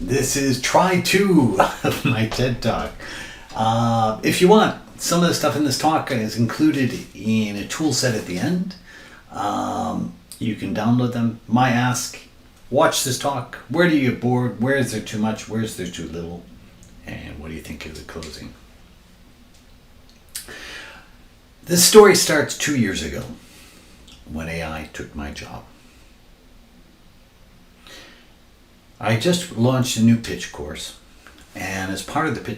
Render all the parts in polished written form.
This is try 2 of my TED Talk. If you want, some of the stuff in this talk is included in a tool set at the end. You can download them. My ask, watch this talk. Where do you get bored? Where is there too much? Where is there too little? And what do you think of the closing? This story starts 2 years ago when AI took my job. I just launched a new pitch course, and as part of the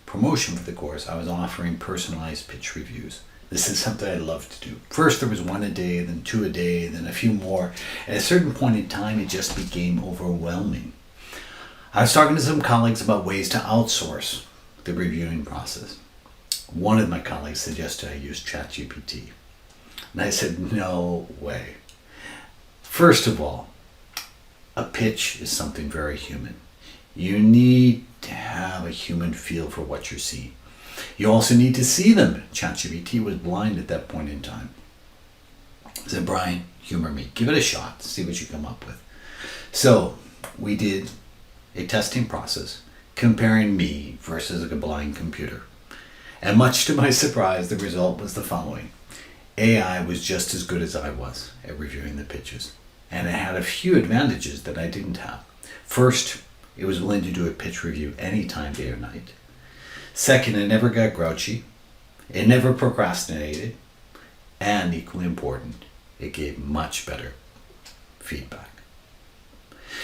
promotion for the course, I was offering personalized pitch reviews. This is something I love to do. First there was 1 a day, then 2 a day, then a few more. At a certain point in time, it just became overwhelming. I was talking to some colleagues about ways to outsource the reviewing process. One of my colleagues suggested I use ChatGPT. And I said, no way. First of all, a pitch is something very human. You need to have a human feel for what you're seeing. You also need to see them. ChatGPT was blind at that point in time. I said, Bryan, humor me. Give it a shot. See what you come up with. So we did a testing process comparing me versus a blind computer. And much to my surprise, the result was the following. AI was just as good as I was at reviewing the pitches. And it had a few advantages that I didn't have. First, it was willing to do a pitch review anytime, day or night. Second, it never got grouchy. It never procrastinated. And equally important, it gave much better feedback.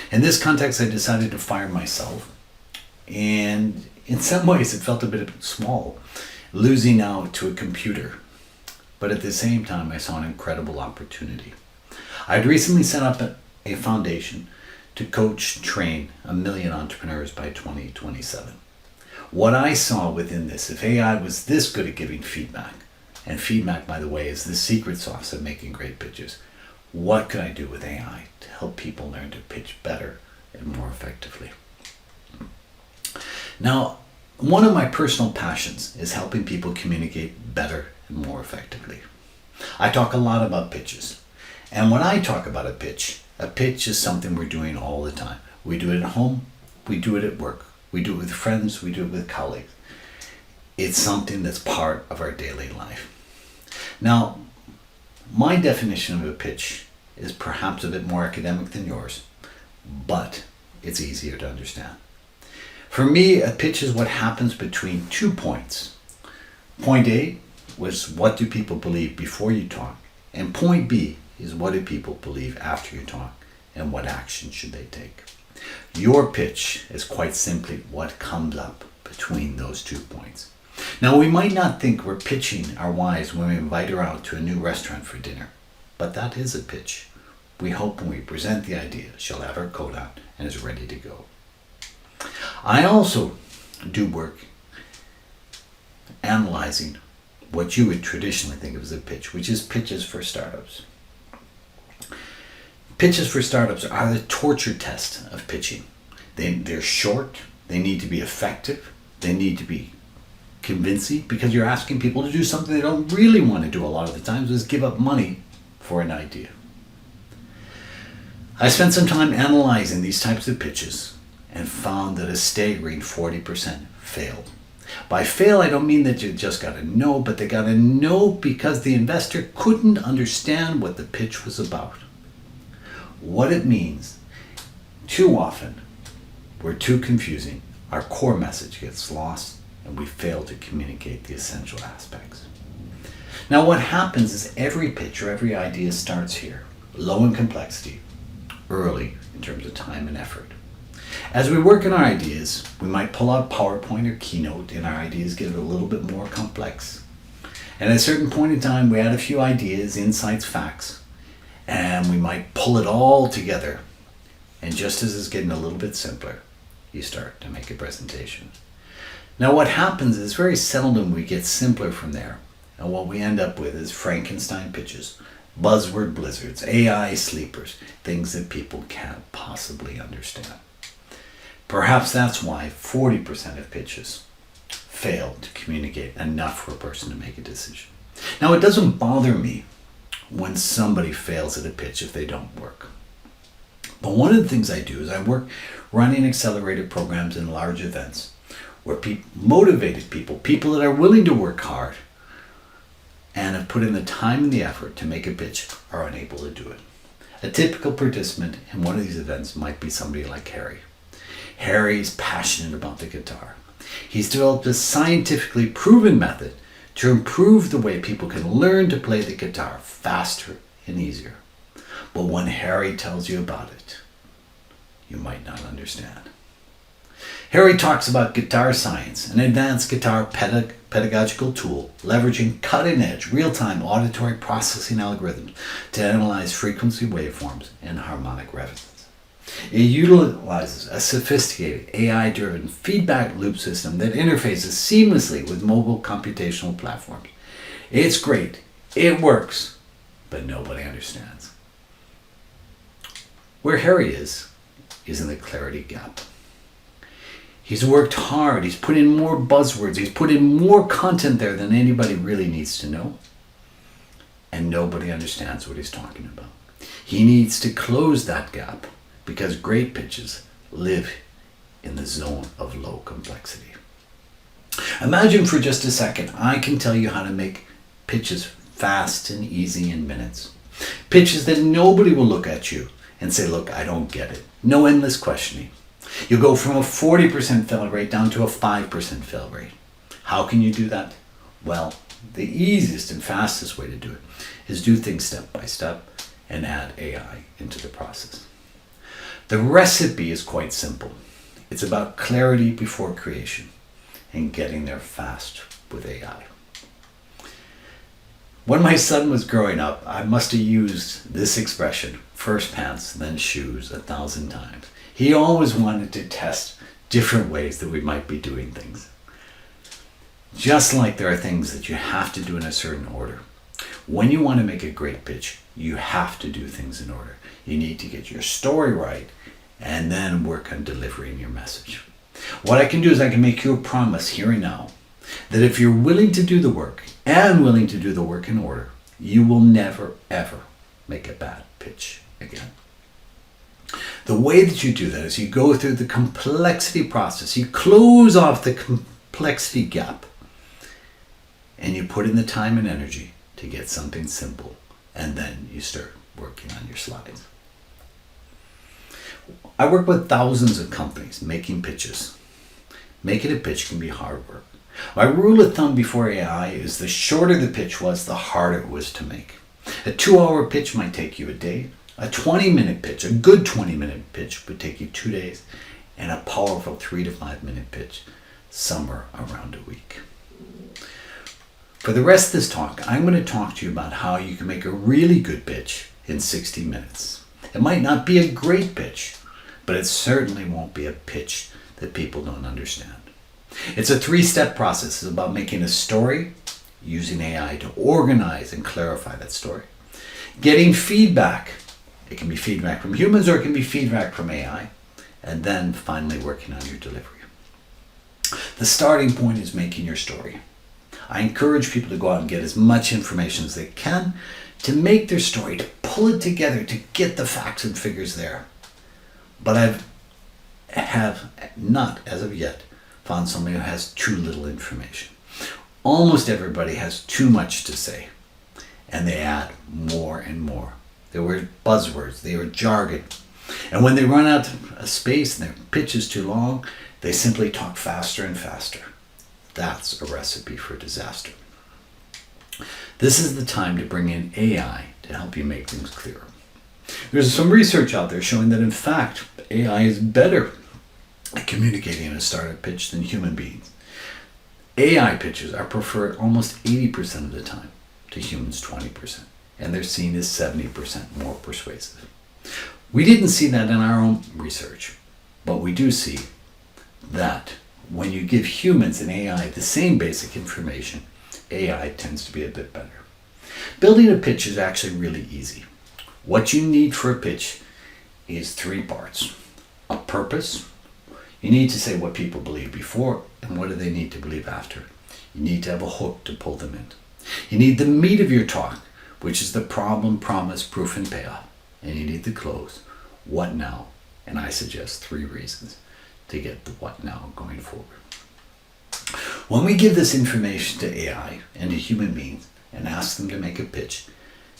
In this context, I decided to fire myself. And in some ways, it felt a bit small, losing out to a computer. But at the same time, I saw an incredible opportunity. I'd recently set up a foundation to coach, train 1 million entrepreneurs by 2027. What I saw within this, if AI was this good at giving feedback, and feedback, by the way, is the secret sauce of making great pitches, what could I do with AI to help people learn to pitch better and more effectively? Now, one of my personal passions is helping people communicate better and more effectively. I talk a lot about pitches. And when I talk about a pitch is something we're doing all the time. We do it at home, we do it at work, we do it with friends, we do it with colleagues. It's something that's part of our daily life. Now, my definition of a pitch is perhaps a bit more academic than yours, but it's easier to understand. For me, a pitch is what happens between 2 points. Point A was what do people believe before you talk, and point B is what do people believe after you talk, and what action should they take. Your pitch is quite simply what comes up between those 2 points. Now, we might not think we're pitching our wives when we invite her out to a new restaurant for dinner, but that is a pitch. We hope when we present the idea, she'll have her coat on and is ready to go. I also do work analyzing what you would traditionally think of as a pitch, which is pitches for startups. Pitches for startups are the torture test of pitching. They're short, they need to be effective, they need to be convincing, because you're asking people to do something they don't really want to do a lot of the times, is give up money for an idea. I spent some time analyzing these types of pitches and found that a staggering 40% failed. By fail, I don't mean that you just got a no, but they got a no because the investor couldn't understand what the pitch was about. What it means, too often, we're too confusing, our core message gets lost, and we fail to communicate the essential aspects. Now, what happens is every pitch or every idea starts here, low in complexity, early in terms of time and effort. As we work on our ideas, we might pull out PowerPoint or Keynote, and our ideas get a little bit more complex. And at a certain point in time, we add a few ideas, insights, facts, and we might pull it all together. And just as it's getting a little bit simpler, you start to make a presentation. Now, what happens is very seldom we get simpler from there. And what we end up with is Frankenstein pitches, buzzword blizzards, AI sleepers, things that people can't possibly understand. Perhaps that's why 40% of pitches fail to communicate enough for a person to make a decision. Now, it doesn't bother me when somebody fails at a pitch if they don't work. But one of the things I do is I work running accelerated programs in large events where motivated people that are willing to work hard and have put in the time and the effort to make a pitch, are unable to do it. A typical participant in one of these events might be somebody like Harry. Harry's passionate about the guitar. He's developed a scientifically proven method to improve the way people can learn to play the guitar faster and easier. But when Harry tells you about it, you might not understand. Harry talks about guitar science, an advanced guitar pedagogical tool leveraging cutting-edge real-time auditory processing algorithms to analyze frequency waveforms and harmonic resonance. It utilizes a sophisticated AI-driven feedback loop system that interfaces seamlessly with mobile computational platforms. It's great, it works, but nobody understands. Where Harry is in the clarity gap. He's worked hard, he's put in more buzzwords, he's put in more content there than anybody really needs to know, and nobody understands what he's talking about. He needs to close that gap because great pitches live in the zone of low complexity. Imagine for just a second, I can tell you how to make pitches fast and easy in minutes. Pitches that nobody will look at you and say, look, I don't get it. No endless questioning. You'll go from a 40% fail rate down to a 5% fail rate. How can you do that? Well, the easiest and fastest way to do it is do things step by step and add AI into the process. The recipe is quite simple. It's about clarity before creation and getting there fast with AI. When my son was growing up, I must have used this expression, first pants, then shoes, 1,000 times. He always wanted to test different ways that we might be doing things. Just like there are things that you have to do in a certain order. When you want to make a great pitch, you have to do things in order. You need to get your story right and then work on delivering your message. What I can do is I can make you a promise here and now that if you're willing to do the work and willing to do the work in order, you will never, ever make a bad pitch again. The way that you do that is you go through the complexity process. You close off the complexity gap and you put in the time and energy to get something simple, and then you start working on your slides. I work with thousands of companies making pitches. Making a pitch can be hard work. My rule of thumb before AI is the shorter the pitch was, the harder it was to make. A 2-hour pitch might take you a day. A 20-minute pitch, a good 20-minute pitch would take you 2 days, and a powerful 3 to 5 minute pitch somewhere around a week. For the rest of this talk, I'm going to talk to you about how you can make a really good pitch in 60 minutes. It might not be a great pitch, but it certainly won't be a pitch that people don't understand. It's a 3-step process. It's about making a story, using AI to organize and clarify that story, getting feedback. It can be feedback from humans or it can be feedback from AI, and then finally working on your delivery. The starting point is making your story. I encourage people to go out and get as much information as they can to make their story, to pull it together, to get the facts and figures there. But I have not, as of yet, found somebody who has too little information. Almost everybody has too much to say, and they add more and more. They were buzzwords, they were jargon. And when they run out of space and their pitch is too long, they simply talk faster and faster. That's a recipe for disaster. This is the time to bring in AI to help you make things clearer. There's some research out there showing that in fact, AI is better at communicating in a startup pitch than human beings. AI pitches are preferred almost 80% of the time to humans 20%. And they're seen as 70% more persuasive. We didn't see that in our own research, but we do see that when you give humans and AI the same basic information, AI tends to be a bit better. Building a pitch is actually really easy. What you need for a pitch is 3 parts. A purpose. You need to say what people believe before and what do they need to believe after. You need to have a hook to pull them in. You need the meat of your talk, which is the problem, promise, proof, and payoff. And you need the close. what now? And I suggest 3 reasons to get the what now going forward. When we give this information to AI and to human beings and ask them to make a pitch,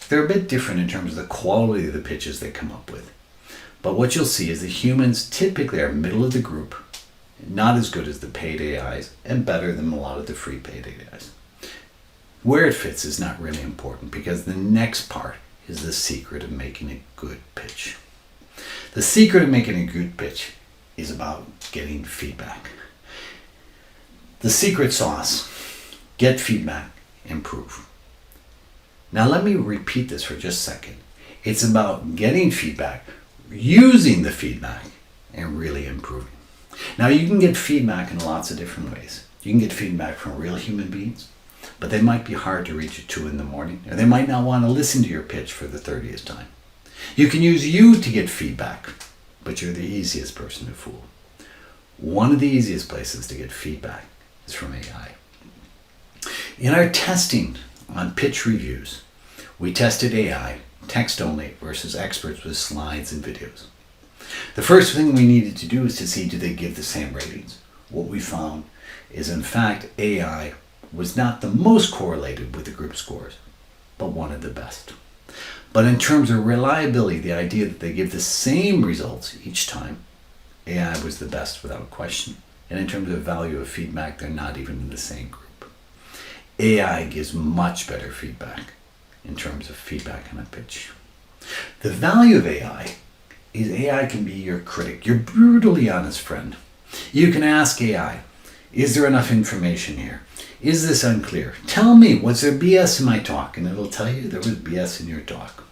they're a bit different in terms of the quality of the pitches they come up with. But what you'll see is that humans typically are middle of the group, not as good as the paid AIs, and better than a lot of the free paid AIs. Where it fits is not really important, because the next part is the secret of making a good pitch. The secret of making a good pitch is about getting feedback. The secret sauce: get feedback, improve. Now let me repeat this for just a second. It's about getting feedback, using the feedback, and really improving. Now you can get feedback in lots of different ways. You can get feedback from real human beings, but they might be hard to reach at 2 in the morning, or they might not want to listen to your pitch for the 30th time. You can use you to get feedback, but you're the easiest person to fool. One of the easiest places to get feedback is from AI. In our testing on pitch reviews, we tested AI, text only, versus experts with slides and videos. The first thing we needed to do is to see, do they give the same ratings? What we found is, in fact, AI was not the most correlated with the group scores, but one of the best. But in terms of reliability, the idea that they give the same results each time, AI was the best without question. And in terms of value of feedback, they're not even in the same group. AI gives much better feedback in terms of feedback on a pitch. The value of AI is AI can be your critic, your brutally honest friend. You can ask AI, is there enough information here? Is this unclear? Tell me, was there BS in my talk? And it'll tell you there was BS in your talk.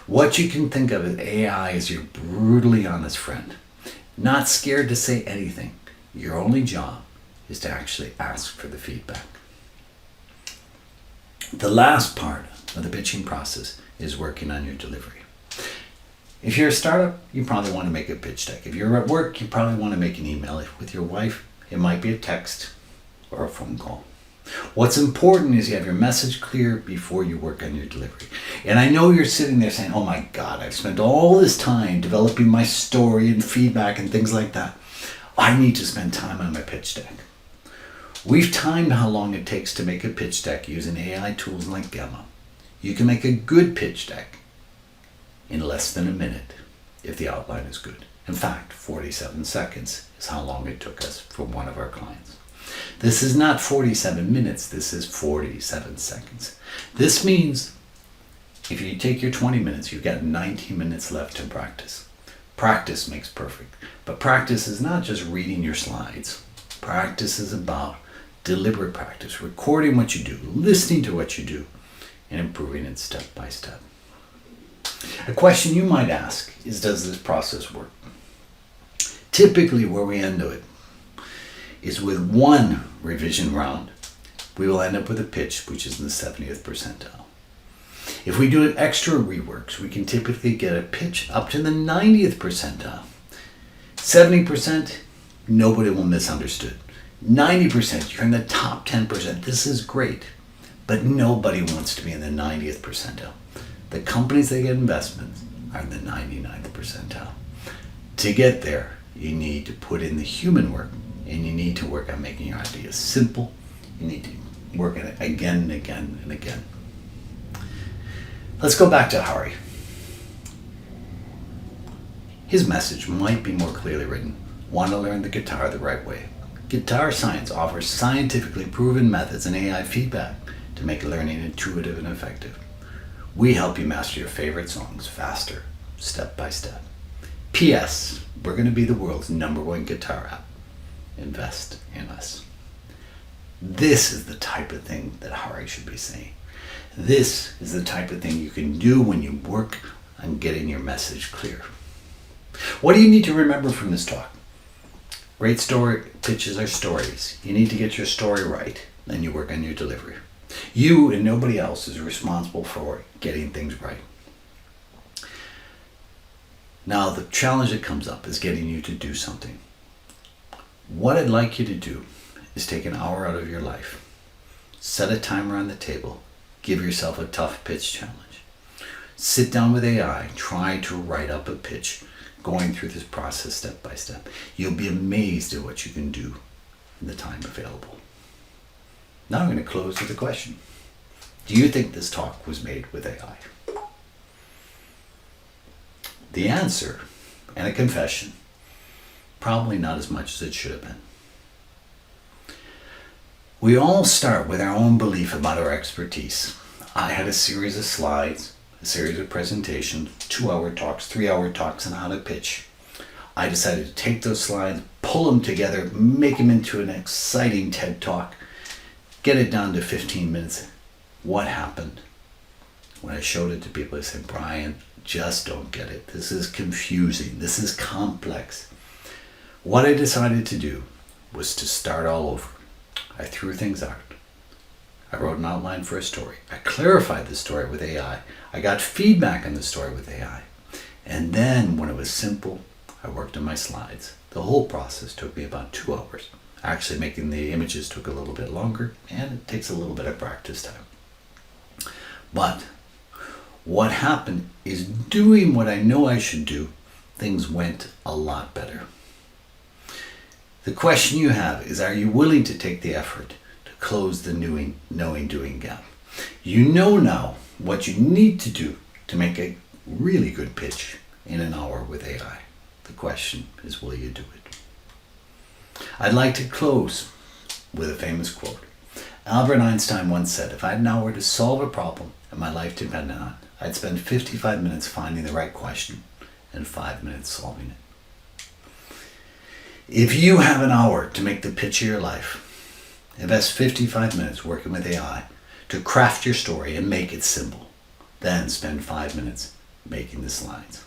What you can think of as AI is your brutally honest friend. Not scared to say anything. Your only job is to actually ask for the feedback. The last part of the pitching process is working on your delivery. If you're a startup, you probably want to make a pitch deck. If you're at work, you probably want to make an email. If with your wife, it might be a text or a phone call. What's important is you have your message clear before you work on your delivery. And I know you're sitting there saying, oh my God, I've spent all this time developing my story and feedback and things like that. I need to spend time on my pitch deck. We've timed how long it takes to make a pitch deck using AI tools like Gamma. You can make a good pitch deck in less than a minute if the outline is good. In fact, 47 seconds is how long it took us for one of our clients. This is not 47 minutes, this is 47 seconds. This means if you take your 20 minutes, you've got 90 minutes left to practice. Practice makes perfect. But practice is not just reading your slides. Practice is about deliberate practice, recording what you do, listening to what you do, and improving it step by step. A question you might ask is, does this process work? Typically where we end it is with one revision round, we will end up with a pitch which is in the 70th percentile. If we do extra reworks, we can typically get a pitch up to the 90th percentile. 70%, nobody will misunderstood. 90%, you're in the top 10%. This is great, but nobody wants to be in the 90th percentile. The companies that get investments are in the 99th percentile. To get there, you need to put in the human work, and you need to work on making your ideas simple. You need to work on it again and again and again. Let's go back to Hari. His message might be more clearly written. Want to learn the guitar the right way. Guitar Science offers scientifically proven methods and AI feedback to make learning intuitive and effective. We help you master your favorite songs faster, step by step. P.S. We're going to be the world's #1 guitar app. Invest in us. This is the type of thing that Hari should be saying. This is the type of thing you can do when you work on getting your message clear. What do you need to remember from this talk? Great story pitches are stories. You need to get your story right, then you work on your delivery. You and nobody else is responsible for getting things right. Now, the challenge that comes up is getting you to do something. What I'd like you to do is take an hour out of your life, set a timer on the table, give yourself a tough pitch challenge. Sit down with AI, try to write up a pitch, going through this process step by step. You'll be amazed at what you can do in the time available. Now I'm going to close with a question. Do you think this talk was made with AI? The answer, and a confession, probably not as much as it should have been. We all start with our own belief about our expertise. I had a series of slides, a series of presentations, 2-hour talks, 3-hour talks on how to pitch. I decided to take those slides, pull them together, make them into an exciting TED Talk, get it down to 15 minutes. What happened? When I showed it to people, they said, Bryan, just don't get it. This is confusing. This is complex. What I decided to do was to start all over. I threw things out. I wrote an outline for a story. I clarified the story with AI. I got feedback on the story with AI. And then when it was simple, I worked on my slides. The whole process took me about 2 hours. Actually, making the images took a little bit longer, and it takes a little bit of practice time. But what happened is, doing what I know I should do, things went a lot better. The question you have is, are you willing to take the effort to close the knowing-doing gap? You know now what you need to do to make a really good pitch in an hour with AI. The question is, will you do it? I'd like to close with a famous quote. Albert Einstein once said, if I had an hour to solve a problem and my life depended on it, I'd spend 55 minutes finding the right question and 5 minutes solving it. If you have an hour to make the pitch of your life, invest 55 minutes working with AI to craft your story and make it simple. Then spend 5 minutes making the slides.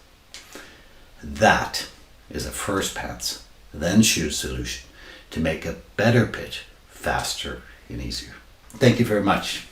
That is a first pass, then shoot solution to make a better pitch faster and easier. Thank you very much.